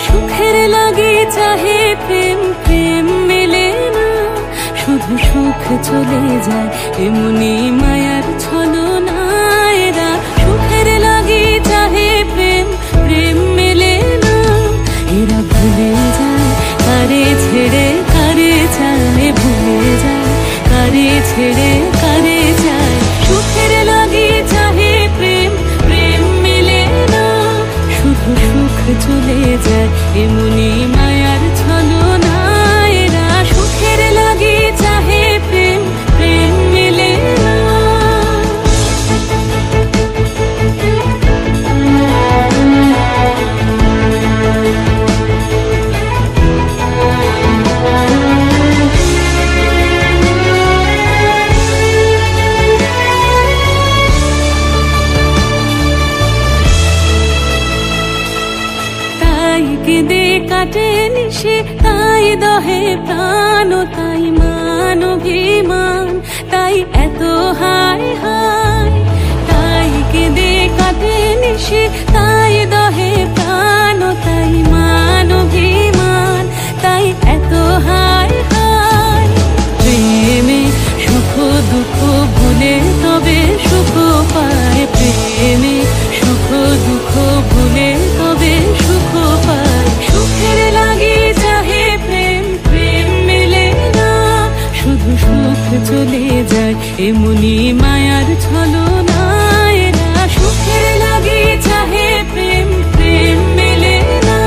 সুখের লাগি চাহে প্রেম, প্রেম মেলে না, শুধু সুখ চলে যায় এমনি মায়ার ছলনা। এরা সুখের লাগি চাহে প্রেম, প্রেম মেলে না, এরা ভুলে যায় কারে ছেড়ে কারে চায়, ভুলে যায় কারে ছেড়ে কারে চায়। সুখের লাগি চাহে প্রেম, প্রেম মেলে না, শুধু সুখ চলে যায় এমনি মায়ার ছলনা। এরা সুখের লাগি চাহে প্রেম, প্রেম মেলে না। কেঁদে কাটে নিশে, তাই দহে প্রাণ, তাই মান অভিমান, তাই এত হায় হায়। তাই কেঁদে কাটে নিশে, তাই দহে প্রাণ, তাই মান অভিমান, তাই এত হায় হায়। প্রেমে সুখ দুঃখ ভুলে তবে সুখ পায়, প্রেমে সুখ দুঃখ ভুলে তবে সুখ পায়। সুখের লাগি চাহে প্রেম, প্রেম মেলে না, শুধু সুখ চলে যায় এমনি মায়ার ছলনা। এরা সুখের লাগি চাহে প্রেম, প্রেম মেলে না।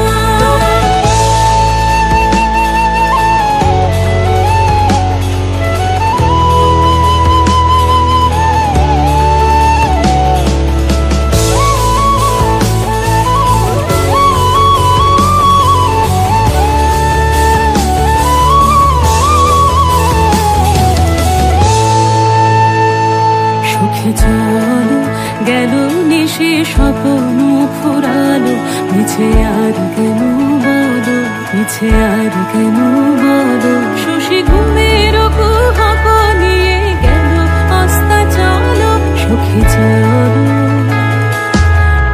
চলো গেল নিশে স্বপ্ন ফুরালো, মিছে আর কেন বলো, মিছে আর কেন বলো। শশী ঘুমের কুহক নিয়ে গেল অস্তা চলো, সখী চলো।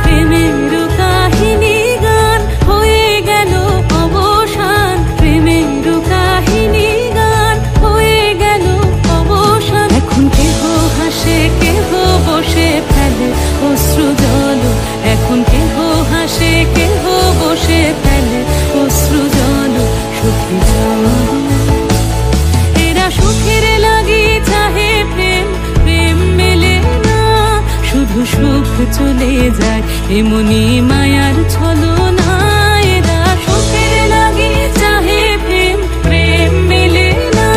প্রেমের কাহিনী গান হয়ে গেল অবসান, প্রেমের কাহিনী গান হয়ে গেল অবসান। এখন কেহ হাসে কেহ বসে ফেলে অশ্রু জল, এখন কেহ হাসে কেহ বসে ফেলে অশ্রু জল। সুখী চলো, এরা সুখের লাগি চাহে প্রেম, প্রেম মেলে না, শুধু সুখ চলে যায় এমনি মায়ার ছলনা। এরা সুখের লাগি চাহে প্রেম, প্রেম মেলে না,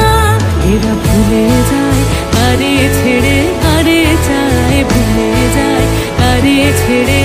এরা ভুলে যায় কারে ছেড়ে কারে চায়, ভুলে যায় কারে ছেড়ে